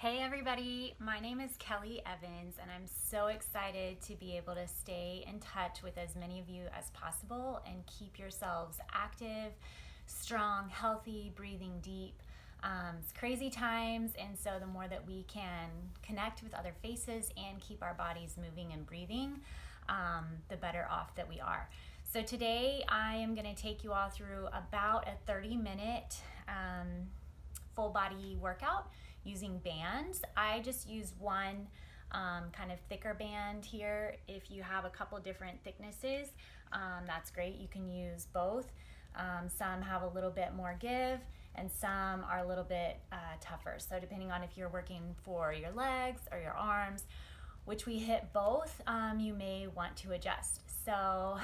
Hey everybody, my name is Kelly Evans and I'm so excited to be able to stay in touch with as many of you as possible and keep yourselves active, strong, healthy, breathing deep. It's crazy times, and so the more that we can connect with other faces and keep our bodies moving and breathing, the better off that we are. So today I am going to take you all through about a 30-minute full body workout using bands. I just use one kind of thicker band here. If you have a couple different thicknesses, that's great. You can use both. Some have a little bit more give and some are a little bit tougher. So depending on if you're working for your legs or your arms, which we hit both, you may want to adjust. So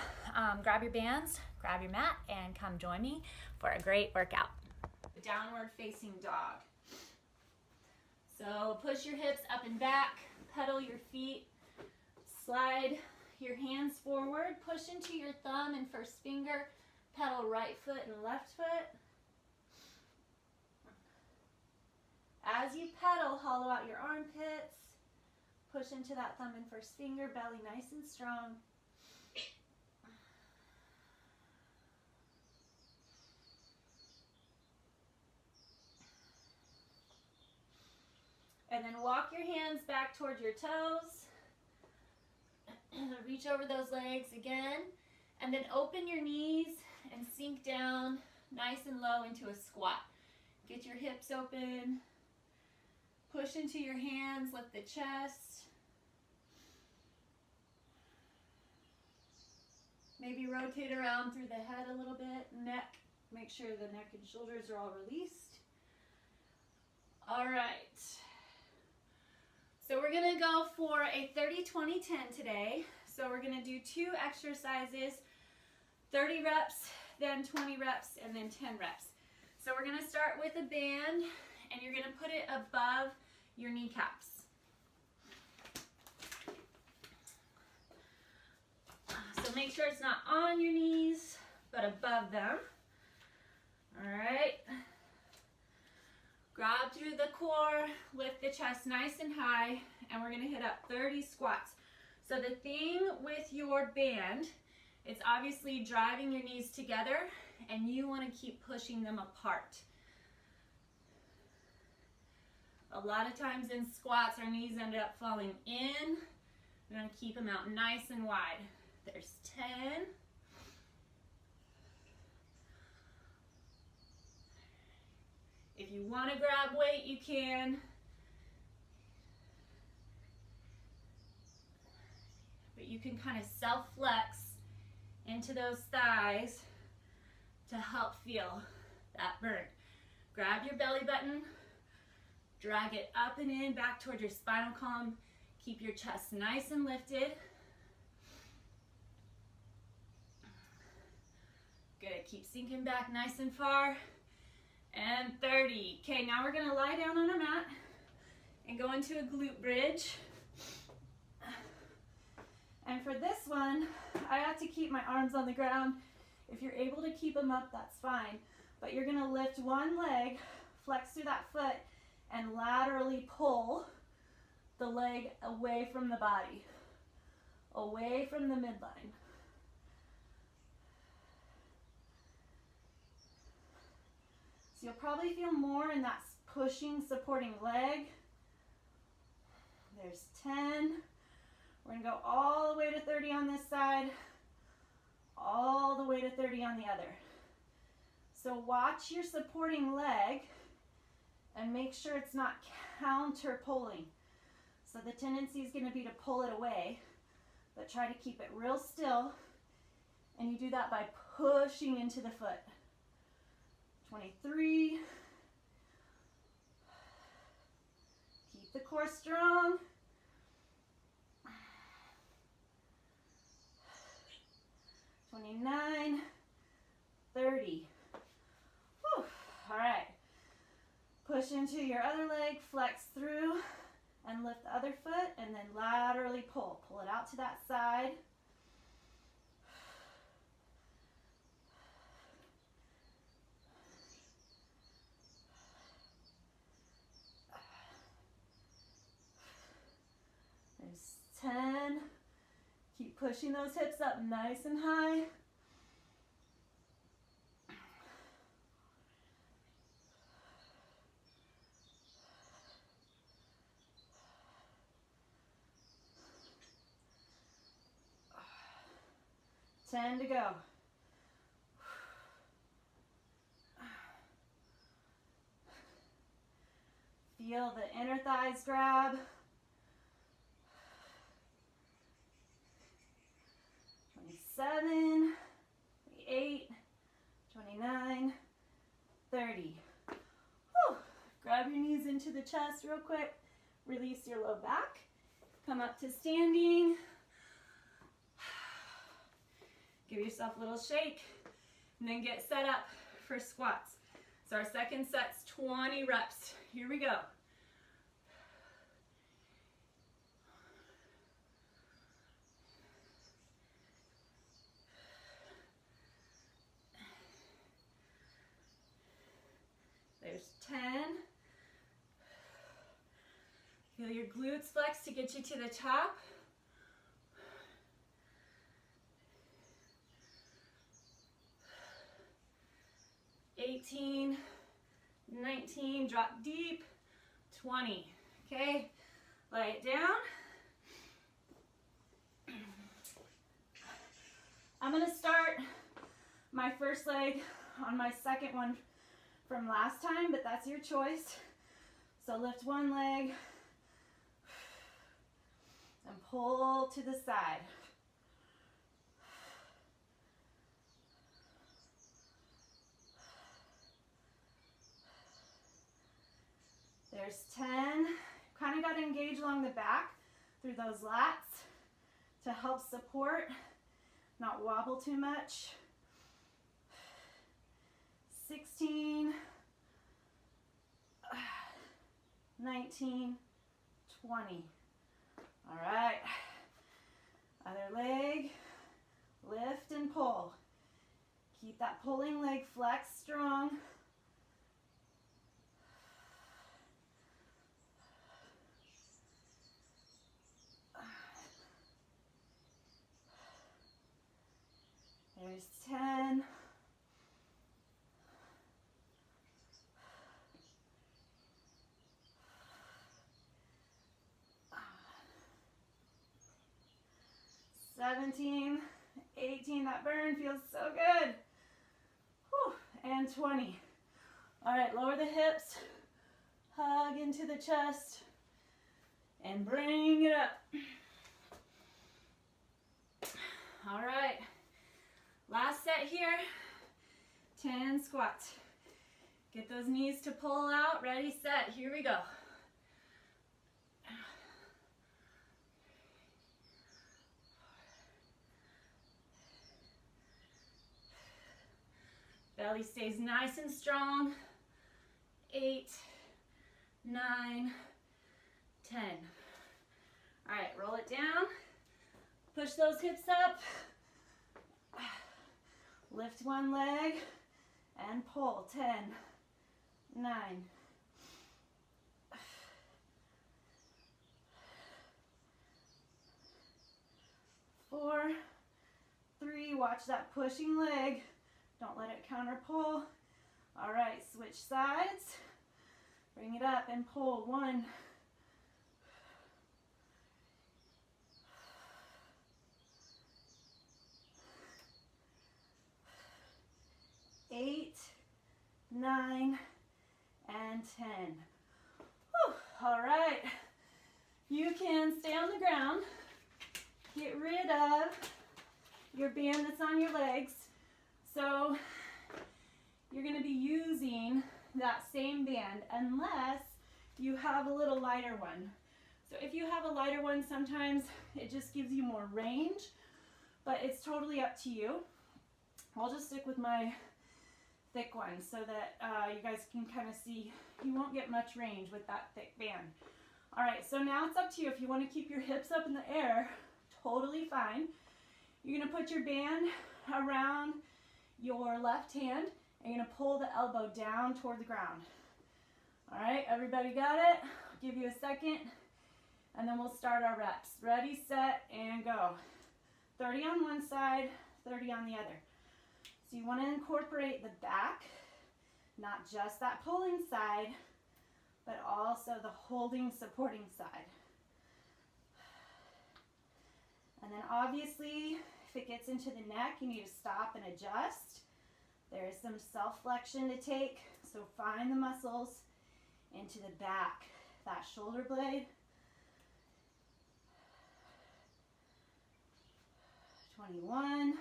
grab your bands, grab your mat, and come join me for a great workout. Downward facing dog. So push your hips up and back, pedal your feet, slide your hands forward, push into your thumb and first finger, pedal right foot and left foot. As you pedal, hollow out your armpits, push into that thumb and first finger, belly nice and strong. And then walk your hands back towards your toes. Reach over those legs again. And then open your knees and sink down nice and low into a squat. Get your hips open. Push into your hands, lift the chest. Maybe rotate around through the head a little bit, neck. Make sure the neck and shoulders are all released. All right. So we're gonna go for a 30-20-10 today. So we're gonna do 2 exercises, 30 reps, then 20 reps, and then 10 reps. So we're gonna start with a band, and you're gonna put it above your kneecaps. So make sure it's not on your knees, but above them. All right. Grab through the core, lift the chest nice and high, and we're gonna hit up 30 squats. So the thing with your band, it's obviously driving your knees together, and you wanna keep pushing them apart. A lot of times in squats, our knees end up falling in. We're gonna keep them out nice and wide. There's 10. If you want to grab weight, you can. But you can kind of self-flex into those thighs to help feel that burn. Grab your belly button, drag it up and in, back towards your spinal column. Keep your chest nice and lifted. Good, keep sinking back nice and far. And 30. Okay, now we're gonna lie down on our mat and go into a glute bridge. And for this one, I have to keep my arms on the ground. If you're able to keep them up, that's fine. But you're gonna lift one leg, flex through that foot, and laterally pull the leg away from the body, away from the midline. You'll probably feel more in that pushing, supporting leg. There's 10. We're gonna go all the way to 30 on this side, all the way to 30 on the other. So watch your supporting leg and make sure it's not counter pulling. So the tendency is gonna be to pull it away, but try to keep it real still. And you do that by pushing into the foot. 23. Keep the core strong. 29. 30. Whew. All right. Push into your other leg, flex through, and lift the other foot, and then laterally pull. Pull it out to that side. Keep pushing those hips up nice and high. Ten to go. Feel the inner thighs grab. 27, 28, 29, 30. Whew. Grab your knees into the chest real quick. Release your low back. Come up to standing. Give yourself a little shake, and then get set up for squats. So our second set's 20 reps. Here we go. There's 10. Feel your glutes flex to get you to the top. 18, 19, drop deep, 20, okay? Lay it down. I'm gonna start my first leg on my second one from last time, but that's your choice. So lift one leg and pull to the side. There's 10. Kind of got to engage along the back through those lats to help support, not wobble too much. 16, 19, 20. All right. Other leg, lift and pull. Keep that pulling leg flexed strong. There's 10. $17, $18, that burn feels so good. Whew. And 20. All right, lower the hips, hug into the chest, and bring it up. All right. Last set here, 10 squats. Get those knees to pull out, ready, set, here we go. Belly stays nice and strong. 8, 9, 10. All right, roll it down. Push those hips up. Lift one leg and pull. 10, 9, 4, 3. Watch that pushing leg. Don't let it counter pull. All right, switch sides. Bring it up and pull. 1, 8, 9, and 10. Whew. All right. You can stay on the ground. Get rid of your band that's on your legs. So you're going to be using that same band unless you have a little lighter one. So if you have a lighter one, sometimes it just gives you more range, but it's totally up to you. I'll just stick with my thick one so that you guys can kind of see. You won't get much range with that thick band. All right, so now it's up to you. If you want to keep your hips up in the air, totally fine. You're going to put your band around your left hand and you're going to pull the elbow down toward the ground. All right, everybody got it? I'll give you a second and then we'll start our reps. Ready, set, and go. 30 on one side, 30 on the other. So you want to incorporate the back, not just that pulling side, but also the holding, supporting side. And then obviously, if it gets into the neck, you need to stop and adjust. There is some self-flexion to take, so find the muscles into the back, that shoulder blade. 21.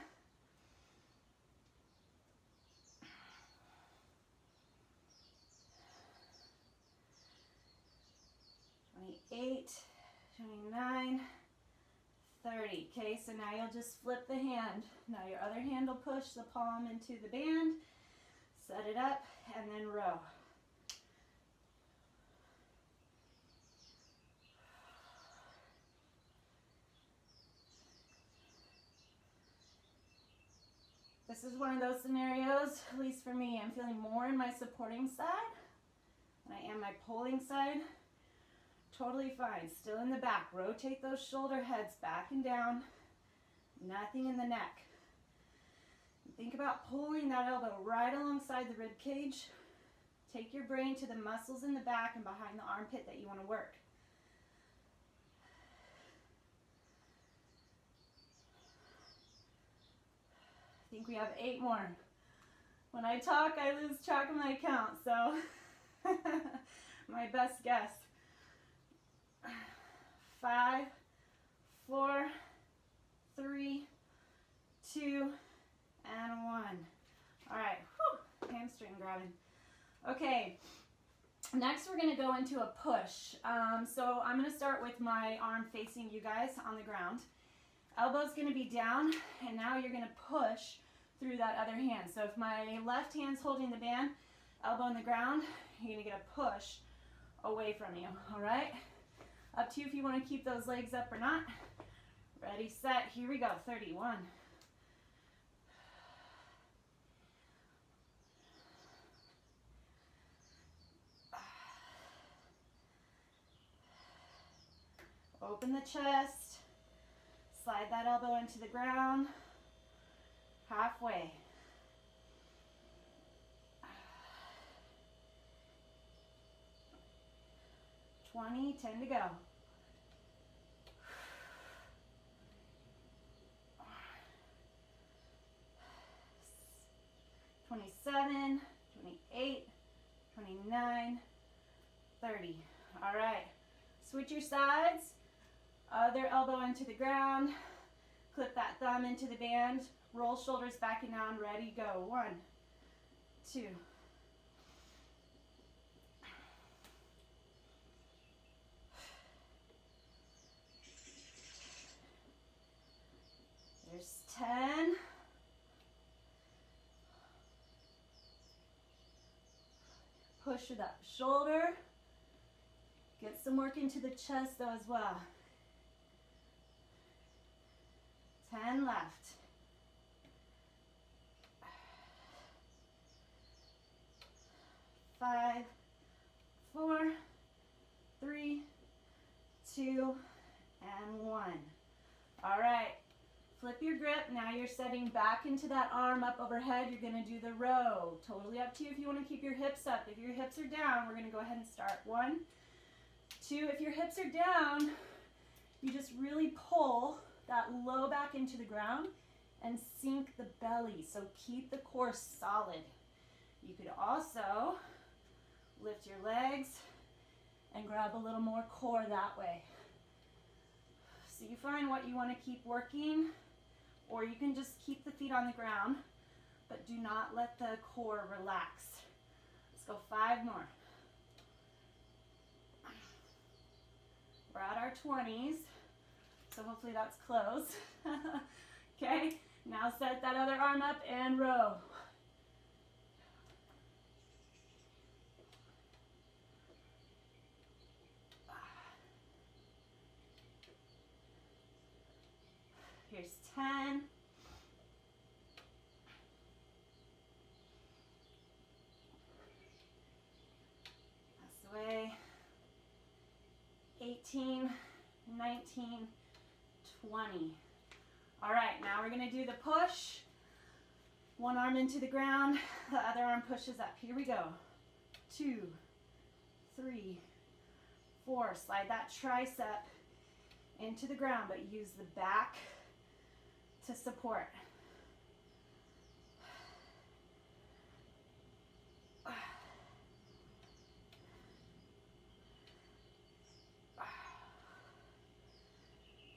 28, 29, 30. Okay, so now you'll just flip the hand. Now your other hand will push the palm into the band, set it up, and then row. This is one of those scenarios, at least for me, I'm feeling more in my supporting side than I am my pulling side. Totally fine, still in the back. Rotate those shoulder heads back and down, nothing in the neck. Think about pulling that elbow right alongside the rib cage. Take your brain to the muscles in the back and behind the armpit that you want to work. I think we have 8 more. When I talk, I lose track of my count, so my best guess. 5, 4, 3, 2, and 1. All right, whew, hamstring grabbing. Okay, next we're gonna go into a push. So I'm gonna start with my arm facing you guys on the ground. Elbow's gonna be down, and now you're gonna push through that other hand. So if my left hand's holding the band, elbow on the ground, you're gonna get a push away from you, all right? Up to you if you want to keep those legs up or not. Ready, set, here we go, 31. Open the chest, slide that elbow into the ground, halfway. 20, 10 to go. 27, 28, 29, 30. All right, switch your sides. Other elbow into the ground. Clip that thumb into the band. Roll shoulders back and down. Ready, go. 1, 2. There's 10. Push with that shoulder. Get some work into the chest though as well. 10 left. 5, 4, 3, 2, and 1. All right. Flip your grip. Now you're setting back into that arm up overhead. You're going to do the row. Totally up to you if you want to keep your hips up. If your hips are down, we're going to go ahead and start. 1, 2. If your hips are down, you just really pull that low back into the ground and sink the belly. So keep the core solid. You could also lift your legs and grab a little more core that way. So you find what you want to keep working, or you can just keep the feet on the ground, but do not let the core relax. Let's go 5 more. We're at our 20s, so hopefully that's close. Okay, now set that other arm up and row. Here's 10. Pass away. 18, 19, 20. All right, now we're gonna do the push. One arm into the ground, the other arm pushes up. Here we go. 2, 3, 4. Slide that tricep into the ground, but use the back to support.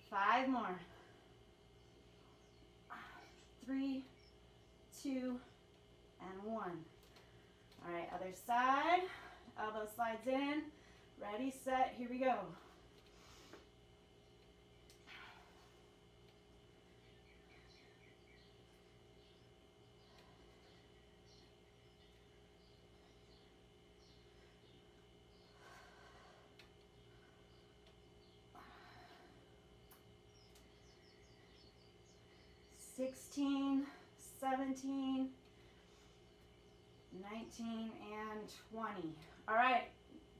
5 more. 3, 2, and 1. All right, other side. Elbow slides in. Ready, set, here we go. $16, $17, $19, and $20. All right,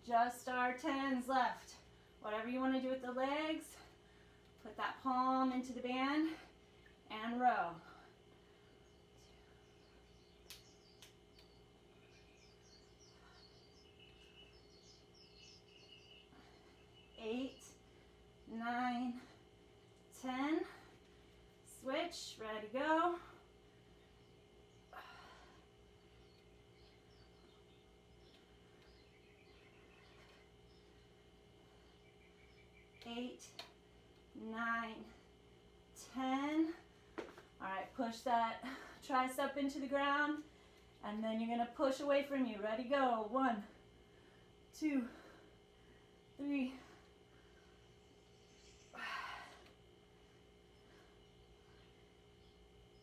just our 10s left. Whatever you want to do with the legs, put that palm into the band and row. 8, 9, 10. Switch, ready, go. 8, 9, 10. All right, push that tricep into the ground, and then you're gonna push away from you. Ready, go. 1, 2, 3,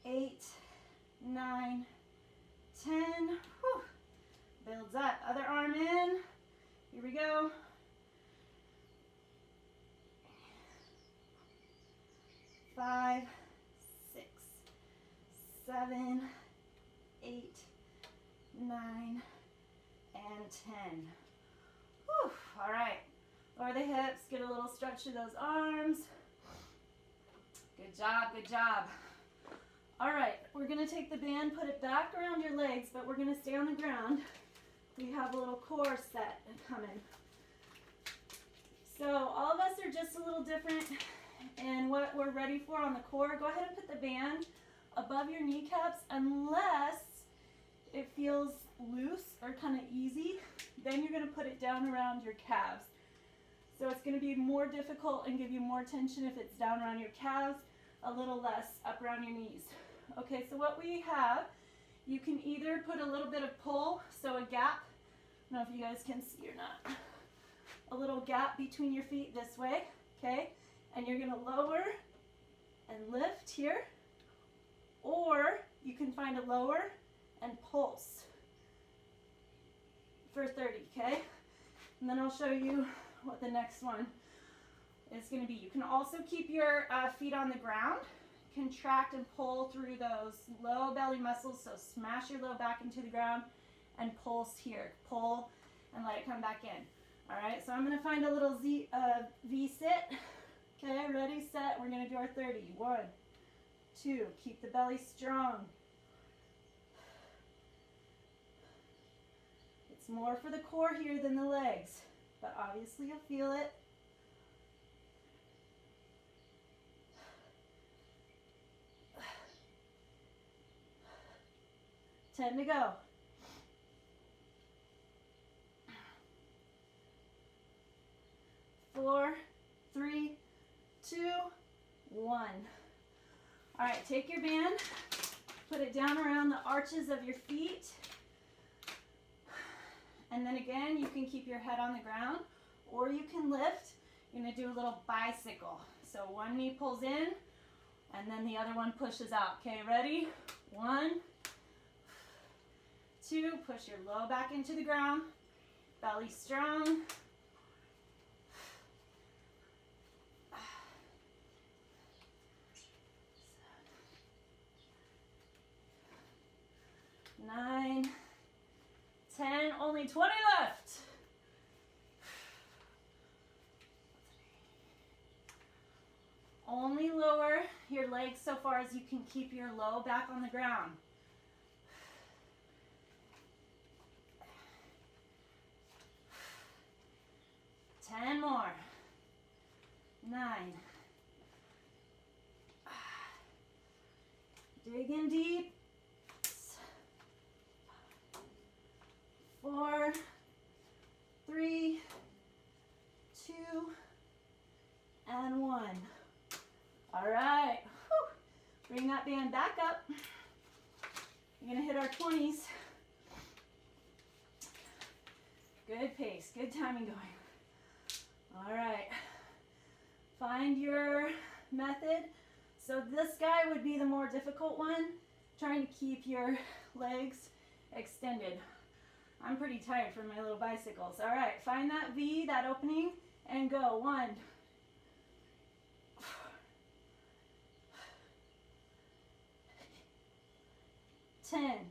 8, 9, 10. Whew. Builds up. Other arm in. Here we go. 5, 6, 7, 8, 9, and 10. Whew. All right. Lower the hips. Get a little stretch to those arms. Good job. Good job. All right, we're gonna take the band, put it back around your legs, but we're gonna stay on the ground. We have a little core set coming. So all of us are just a little different in what we're ready for on the core. Go ahead and put the band above your kneecaps unless it feels loose or kind of easy. Then you're gonna put it down around your calves. So it's gonna be more difficult and give you more tension if it's down around your calves, a little less up around your knees. Okay, so what we have, you can either put a little bit of pull, so a gap, I don't know if you guys can see or not, a little gap between your feet this way, okay? And you're gonna lower and lift here, or you can find a lower and pulse for 30, okay? And then I'll show you what the next one is gonna be. You can also keep your feet on the ground, contract and pull through those low belly muscles, so smash your low back into the ground and pulse here. Pull and let it come back in. All right, so I'm gonna find a little V-sit. Okay, ready, set, we're gonna do our 30. 1, 2, keep the belly strong. It's more for the core here than the legs, but obviously you'll feel it. 10 to go. 4, 3, 2, 1. All right, take your band, put it down around the arches of your feet. And then again, you can keep your head on the ground or you can lift. You're gonna do a little bicycle. So one knee pulls in and then the other one pushes out. Okay, ready? 1, 2, push your low back into the ground, belly strong. 9, 10, only 20 left. Only lower your legs so far as you can keep your low back on the ground. 10 more. 9. Dig in deep. 4, 3, 2, and 1. All right. Whew. Bring that band back up. We're going to hit our 20s. Good pace, good timing going. All right. Find your method. So this guy would be the more difficult one, trying to keep your legs extended. I'm pretty tired from my little bicycles. All right, find that V, that opening, and go. 1, 10,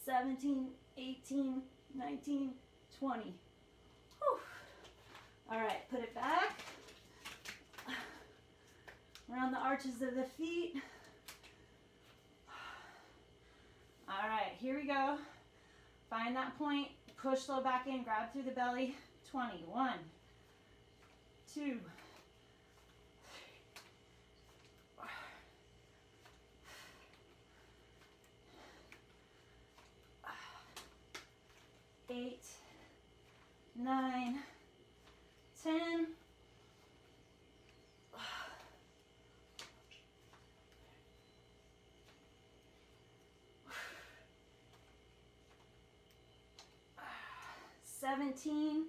17, 18, 19, 20. Whew. All right, put it back. Around the arches of the feet. All right, here we go. Find that point, push low back in, grab through the belly. 20. 1, 2, 8, 9, 10. 17,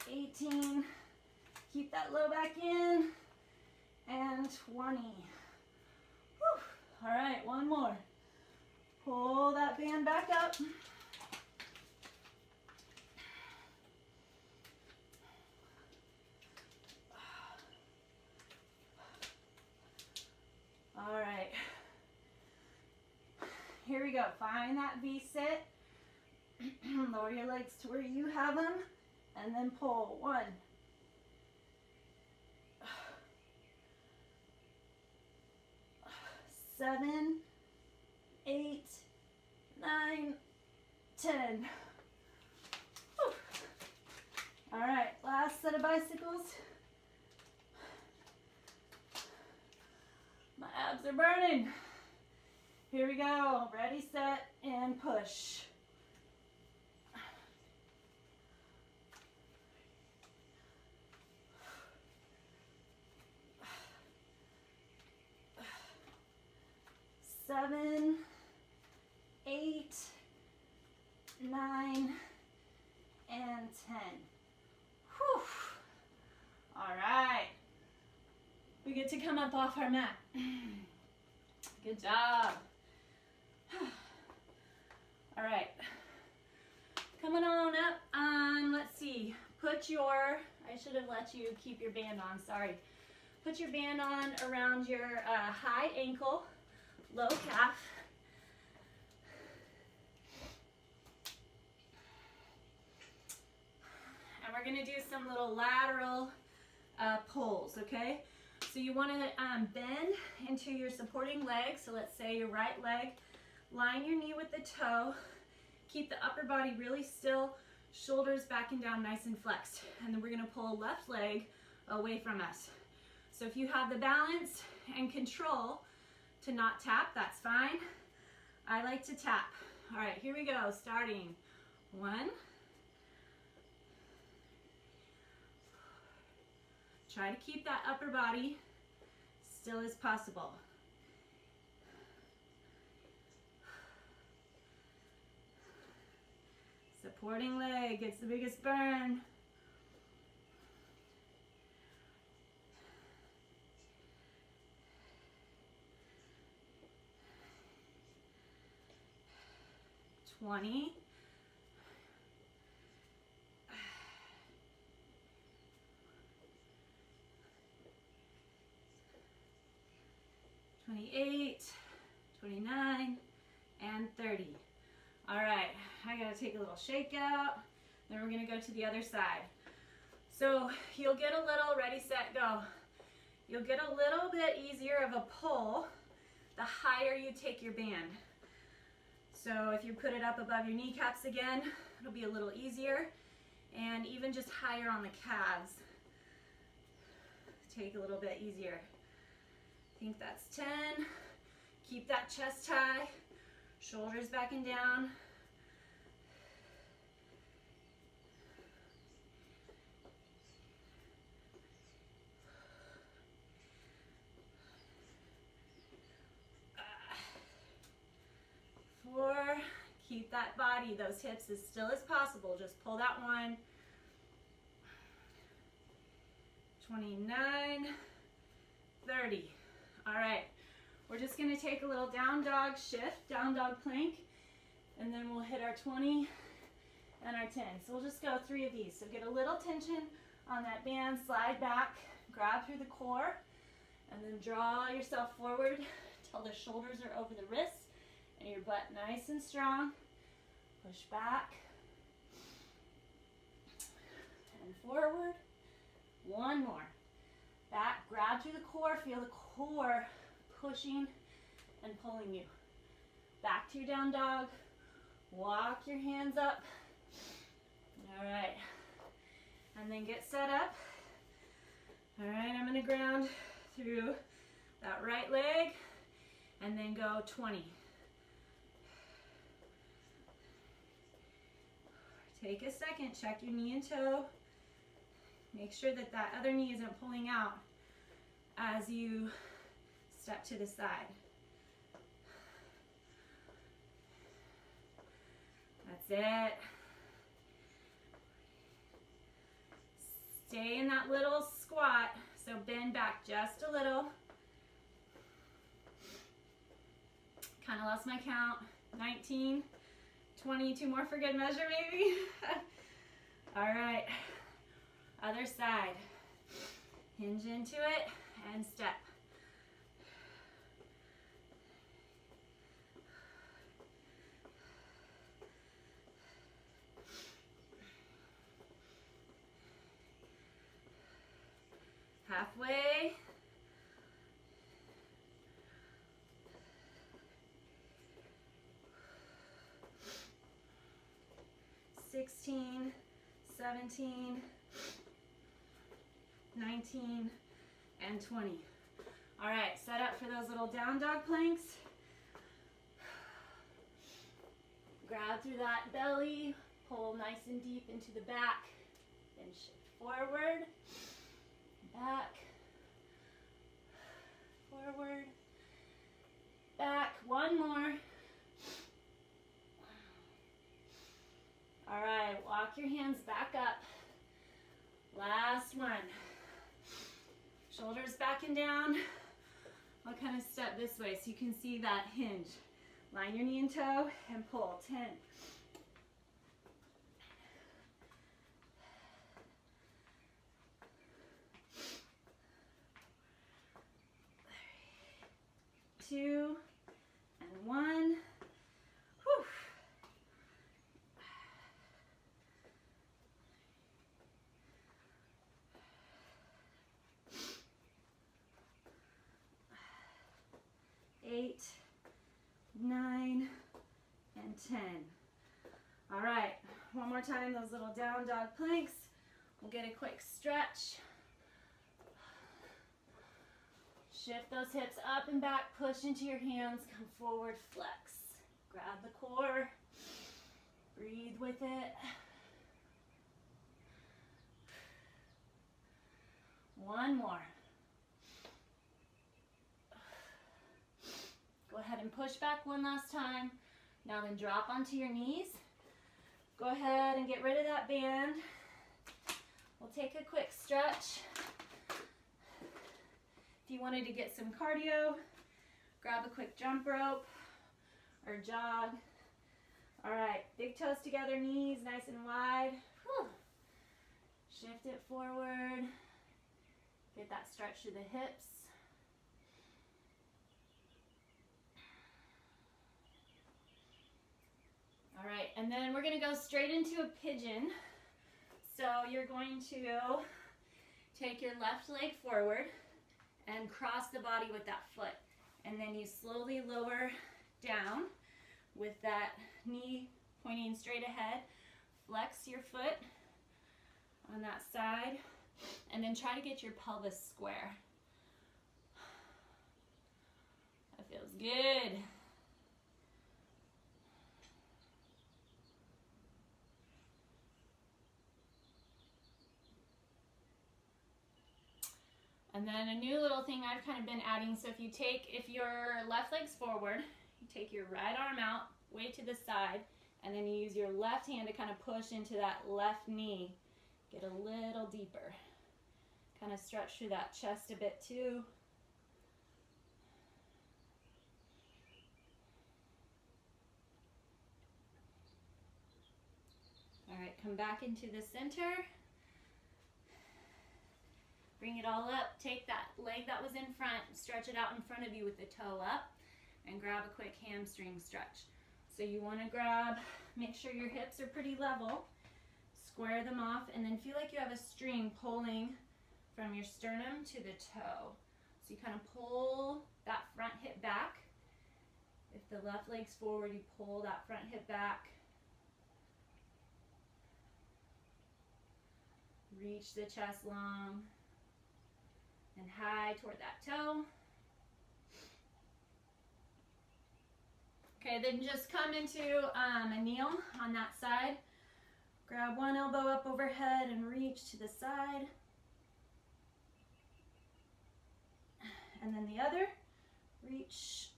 18, keep that low back in, and 20. Whew. All right, one more. Pull that band back up. All right, here we go. Find that V sit. Lower your legs to where you have them, and then pull. 1, 7, 8, 9, 10. Whew. All right, last set of bicycles. My abs are burning. Here we go. Ready, set, and push. Seven, 8, 9, and 10. Whew. All right. We get to come up off our mat. Good job. All right. Coming on up. Let's see. Put your, I should have let you keep your band on, sorry. Put your band on around your high ankle, low calf. And we're gonna do some little lateral pulls, okay? So you wanna bend into your supporting leg. So let's say your right leg, line your knee with the toe, keep the upper body really still, shoulders back and down nice and flexed. And then we're gonna pull left leg away from us. So if you have the balance and control to not tap, that's fine. I like to tap. All right, here we go, starting. 1. Try to keep that upper body still as possible. Supporting leg gets the biggest burn. $20. 28, 29, and 30. All right, I gotta take a little shake out. Then we're gonna go to the other side. So you'll get a little, ready, set, go. You'll get a little bit easier of a pull the higher you take your band. So if you put it up above your kneecaps again, it'll be a little easier. And even just higher on the calves, take a little bit easier. I think that's 10. Keep that chest high, shoulders back and down. Keep that body, those hips as still as possible. Just pull that one. 29, 30. All right, we're just gonna take a little down dog shift, down dog plank, and then we'll hit our 20 and our 10. So we'll just go 3 of these. So get a little tension on that band, slide back, grab through the core, and then draw yourself forward till the shoulders are over the wrists and your butt nice and strong. Push back and forward. One more. Back, grab through the core, feel the core pushing and pulling you. Back to your down dog. Walk your hands up. All right. And then get set up. All right, I'm gonna ground through that right leg and then go 20. Take a second, check your knee and toe. Make sure that that other knee isn't pulling out as you step to the side. That's it. Stay in that little squat, so bend back just a little. Kind of lost my count. 19. 20, 2 more for good measure maybe. All right, other side. Hinge into it and step. Halfway. $16, $17, $19, and $20. All right, set up for those little down dog planks. Grab through that belly, pull nice and deep into the back, then shift forward, back, forward, back. One more. All right, walk your hands back up. Last one. Shoulders back and down. I'll kind of step this way so you can see that hinge. Line your knee and toe and pull. 10. 2 and 1. Whew. 8, 9, and 10. All right, one more time, those little down dog planks. We'll get a quick stretch. Shift those hips up and back, push into your hands, come forward, flex. Grab the core, breathe with it. One more. Go ahead and push back one last time. Now then drop onto your knees. Go ahead and get rid of that band. We'll take a quick stretch. If you wanted to get some cardio, grab a quick jump rope or jog. All right, big toes together, knees nice and wide. Whew. Shift it forward. Get that stretch through the hips. All right, and then we're gonna go straight into a pigeon. you're going to take your left leg forward and cross the body with that foot. And then you slowly lower down with that knee pointing straight ahead. Flex your foot on that side, and then try to get your pelvis square. That feels good. And then a new little thing I've kind of been adding, so if your left leg's forward, you take your right arm out, way to the side, and then you use your left hand to kind of push into that left knee. Get a little deeper. Kind of stretch through that chest a bit too. All right, come back into the center. Bring it all up. Take that leg that was in front, stretch it out in front of you with the toe up, and grab a quick hamstring stretch. So you want to make sure your hips are pretty level, square them off, and then feel like you have a string pulling from your sternum to the toe. So you kind of pull that front hip back. If the left leg's forward, you pull that front hip back. Reach the chest long and high toward that toe. Okay, then just come into a kneel on that side. Grab one elbow up overhead and reach to the side. And then the other, reach.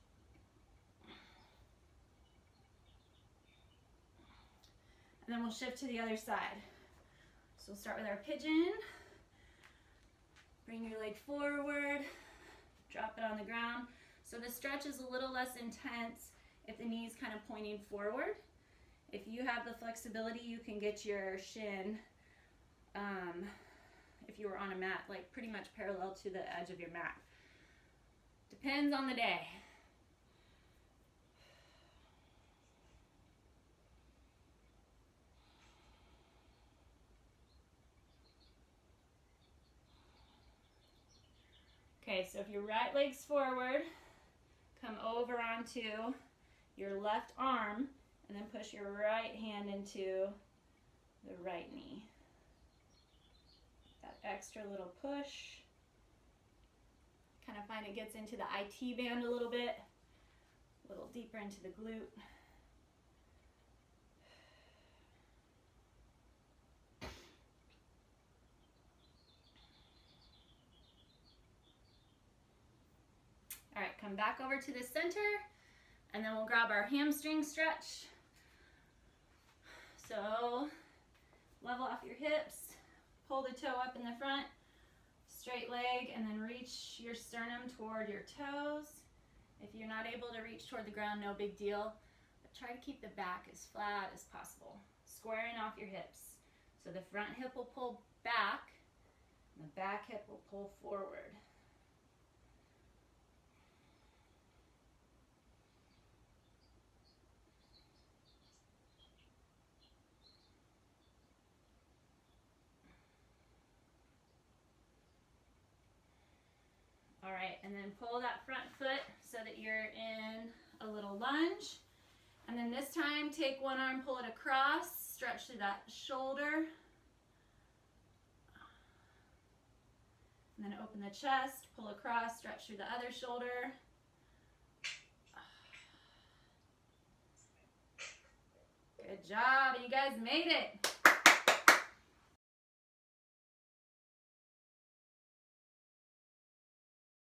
And then we'll shift to the other side. So we'll start with our pigeon. Bring your leg forward, drop it on the ground. So the stretch is a little less intense if the knee's kind of pointing forward. If you have the flexibility, you can get your shin, if you were on a mat, like pretty much parallel to the edge of your mat. Depends on the day. Okay, so if your right leg's forward, come over onto your left arm and then push your right hand into the right knee. That extra little push. Kind of find it gets into the IT band a little bit, a little deeper into the glute. All right, come back over to the center, and then we'll grab our hamstring stretch. So level off your hips, pull the toe up in the front, straight leg, and then reach your sternum toward your toes. If you're not able to reach toward the ground, no big deal, but try to keep the back as flat as possible, squaring off your hips. So the front hip will pull back, and the back hip will pull forward. All right, and then pull that front foot so that you're in a little lunge. And then this time, take one arm, pull it across, stretch through that shoulder. And then open the chest, pull across, stretch through the other shoulder. Good job, you guys made it.